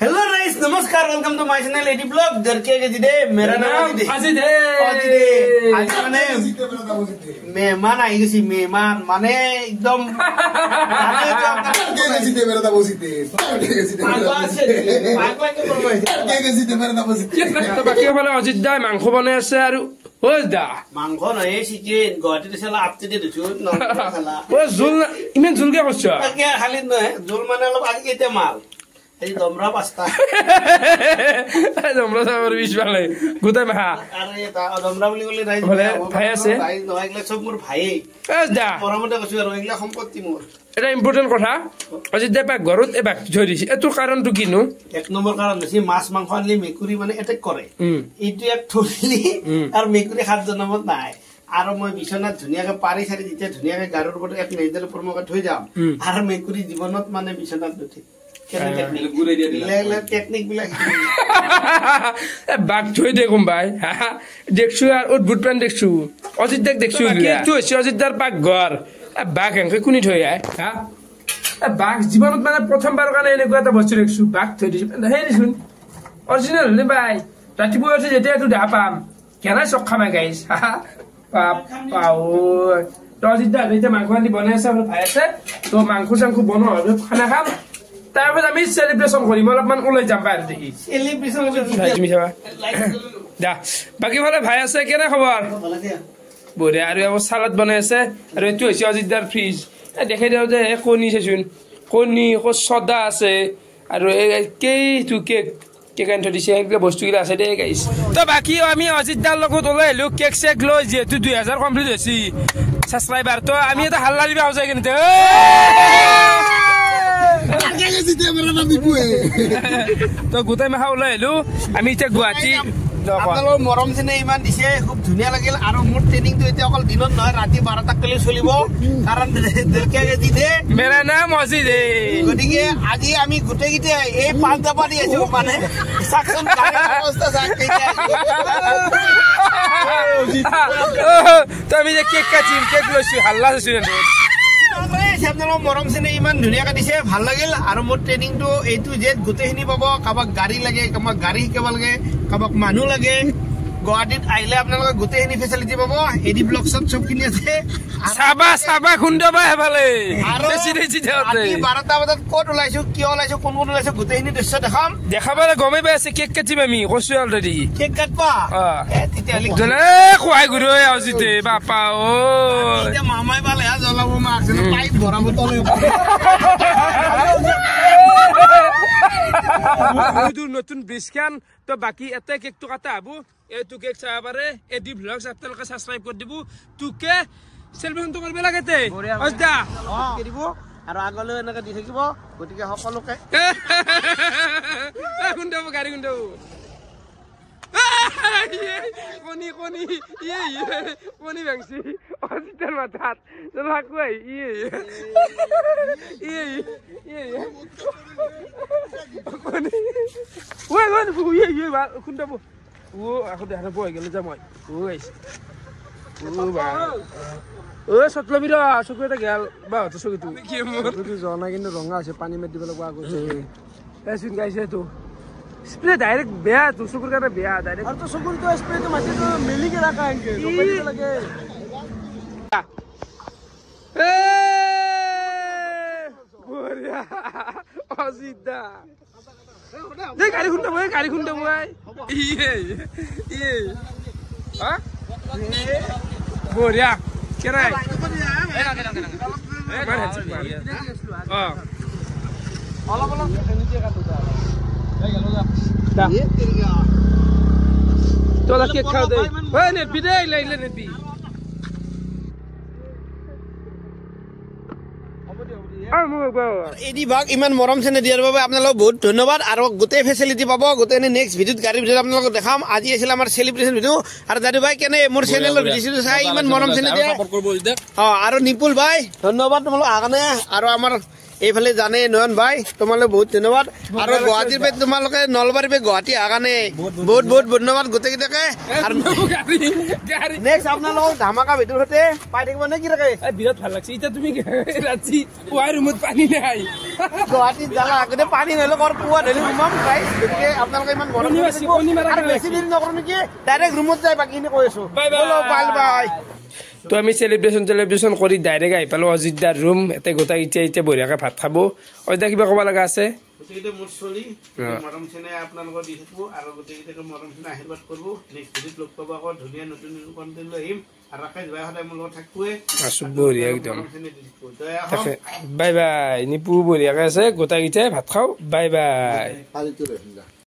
hello guys नमस्कार welcome to my channel AD blog घर के दे मेरा नाम अजित है आज माने मेहमान आई गसी मेहमान माने एकदम मेरा नाम अजित है বাকি বলে অজিত দা মাংস বনাই আছে আৰু ওজ দা মাংস নহয় চিকেন গুৱাহাটীত চেলা আপতে দিছো নখালা ও জুল ইমান জুলকে কৰছ তাকে খালি নহয় জুল মানে অলপ আজি কেতে মাল এই দমৰা পাস্তা দমৰা সাবৰ বিশ ভালে গুতাই মাহা আৰে তা দমৰা বুলি কলে নাই ভাই আছে ভাই নহয় এগলা সব মোৰ ভাই ওজ দা পৰমতে কৈছো আৰু এগলা সম্পত্তি মোৰ এটা ইম্পৰ্টেন্ট কথা অজিত দা পাক ঘৰত এবাক থৈ দিছে এটো কাৰণটো কিনো এক নম্বৰ কাৰণ হৈছে মাছ মাংস আনলি মেকুৰী মানে এটেক কৰে এইটো এক থলি আৰু মেকুৰী হাত জনমত নাই আৰু মই বিছনাত ধুনিয়াকে পাৰি সাৰি যেতিয়া ধুনিয়াকে গাৰৰ ওপৰত এক নেজেল পৰমকে থৈ যাম আৰু মেকুৰী জীৱনত মানে বিছনাত নুঠে টেকনিক বিলাক বাঘ থৈ দে কোনবাই দেখছো আর অদ্ভুত প্রাণ দেখছো অজিত দাক দেখছো কিন্তু হচ্ছে অজিত দার পাক ঘর বাঘ এনকে কোনি থৈ আয় বাঘ জীবনত মানে প্ৰথমবাৰৰ কাৰণে এনেকুৱা এটা বস্তু দেখছো বাঘ থৈ দিছে সেই দিছোন অৰিজিনেল নে ভাই ৰাতিপুৱা উঠি যেতিয়া এইটো দেখা পাম কেনে চক খামে গাইছ পাও অজিত দা এতিয়া মাংস আনি বনাই আছে ভাই আছে তো মাংস চাংস বনোৱা খানা খাম তাৰপিছত আমি সেলিব্ৰেশন কৰিম অলপমান ওলাই যাম বাহিৰ দেখি সেলিব্ৰেশন দা বাকি ভালে ভাই আছে কেনে খবৰ বঢ়িয়া আৰু এবাৰ সালাদ বনাই আছে আৰু এইটো হৈছে অজিতদাৰ ফ্ৰিজ দেখাই দিওঁ যে কণী চাইছোন কণী চদা আছে আৰু কেইটো কেক আনি থৈ দিছে সেইবিলাক বস্তুগিলা আছে দেই গাইছ তো বাকী আমি অজিতদাৰ লগত ওলাই আহিলো কেক চেক লৈ যিহেতু 2000 কমপ্লিট হৈছে ছাবস্ক্ৰাইবাৰ তো আমি এটা হাল্লা দিবা হৈ যায় কিন্তু তো গোটাই মাহা ওলাই আহিলো আমি এতিয়া গুৱাহাটী আপোনালোকৰ মৰম চেনে ইমান দিছে খুব ধুনীয়া লাগিল আৰু মোৰ ট্ৰেনিংটো এতিয়া অকল দিনত নহয় ৰাতি 12টা কলে চলিব কাৰণ মেৰা নাম অজিত গতিকে আজি আমি গোটেইকেইটা এই পাঁচটা দি আছো মানে চাকচোন অৱস্থা চাক তো আমি যে কেক কাটিম কেক লৈছো হাল্লা চাইছো আপোনালোকৰ মৰম চেনে ইমান ধুনীয়াকে দিছে ভাল লাগিল আৰু মোৰ ট্ৰেনিংটো এইটো যে গোটেইখিনি পাব কাবাক গাড়ী লাগে কাবাক গাড়ী শিকাব লাগে কাবাক মানুহ লাগে গুৱাহাটীত আহিলে আপোনালোকে গোটেইখিনি ফেচিলিটি পাব এডি ব্লগছত সবখিনি আছে চাবা খুন্দবা হেফালে আৰু 12টা বজাত ক'ত ওলাইছো কিয় ওলাইছো কোন ওলাইছো গোটেইখিনি দৃশ্য দেখাবলৈ গমেই পাই আছে কেক কাটিম আমি কৈছো অলৰেডি কেক কাটবা তেতিয়াহ'লে খুৱাই গুৰু অজিতে বাপা অ এতিয়া মামাই পালে জ্বলাব মাক পাইপ ভৰাব তলে নতুন ব্ৰিজ খান তো বাকি এটা কেকটো কাটা হব এইটো কেক চাব পাৰে এডি ব্লগছ আপোনালোকে সাবস্ক্ৰাইব কৰি দিব তোকে সেলিব্ৰেশনটো কৰিব লাগেতে অজদা কৰিব আৰু আগলৈ এনেকৈ দি থাকিব গতিকে সকলোকে খুন্দাব গাড়ী খুন্দাব কণী ভাঙছি অজিতৰ মাথাত খুন্দাব আকৌ দেখা বহি গেলে যাম মই চটলবি চকু এটা গেল বা চকুটো জনা কিন্তু ৰঙা হৈছে পানী মাৰি দিব লাগিব আগতে গাইছে এইটো স্প্রে ডাইরেক্ট বেয়া তো চকুর কাটা বেয়া ডাইরেক্ট আর তো চকুর তো স্প্রে তো মাটি তো মিলি के रखा है इनके लगे ए बोरिया अजिदा दे गाड़ी खुंडा भाई ये हां बोरिया के रे हां অলপ নিচে কাটো তোলা কেক খাও দে ওই নে বিদে লাইলে নে বি এডি ভাগ ইমান মৰম চেনে দিয়াৰ বাবে আপোনালোক বহুত ধন্যবাদ আৰু গোটেই ফেচিলিটি পাব গোটেই নেক্সট ভিডিঅ'ত গাড়ী ভিডিঅ'ত আপোনালোকক দেখাম আজি আছিল আমাৰ সেলিব্ৰেশন ভিডিঅ' আৰু দাদু ভাই কেনে মোৰ চেনেলৰ ভিডিঅ'টো চাই ইমান মৰম চেনে দিয়ে আৰু নিপুল ভাই ধন্যবাদ তোমালোক আগানে আৰু আমাৰ এইফালে জানে নয়ন ভাই তোমালোকে বহুত ধন্যবাদ আৰু গুৱাহাটীৰ পৰা তোমালোকে নলবাৰীৰ পৰা গুৱাহাটী অহা কাৰণে বহুত বহুত ধন্যবাদ গোটেইকেইটাকে আৰু নেক্সট আপোনালোকক ধামাকা ভিডিঅ'ৰ সৈতে পাই থাকিব নে কি থাকে বিৰাট ভাল লাগছে এতিয়া তুমি ৰাতি পুৱাৰ ৰুমত পানী নাই গুৱাহাটীত জানা আগতে পানী নহ'লে কৰ পুৱা ধৰি সোমাম গাইজ গতিকে আপোনালোকে ইমান মৰম আৰু বেছি দেৰি নকৰোঁ নেকি ডাইৰেক্ট ৰুমত যাই বাকীখিনি কৈ আছো বাই বাই তো আমি চেলিব্ৰেশ্যন কৰি ডাইৰেক্ট আহি পালোঁ অজিতদাৰ ৰুম এতে গোটাই এতিয়া বঢ়িয়াকৈ ভাত খাব অজিতা কিবা ক'ব লগা আছে গোটেইকেইটা মোৰ চলি মৰম চেনে আপোনালোকক দি থাকিব আৰু গোটেইকেইটাকে মৰম চেনে আশীৰ্বাদ কৰিব নেক্সট ভিডিঅ'ত লগ পাব আকৌ ধুনীয়া নতুন কণ্টেণ্ট লৈ আহিম আৰু ৰাকেশ ভাই সদায় মোৰ লগত থাকিবই আছো বঢ়িয়া একদম বাই বাই নিপু বঢ়িয়াকৈ আছে গোটাইকেইটাই ভাত খাওঁ বাই বাই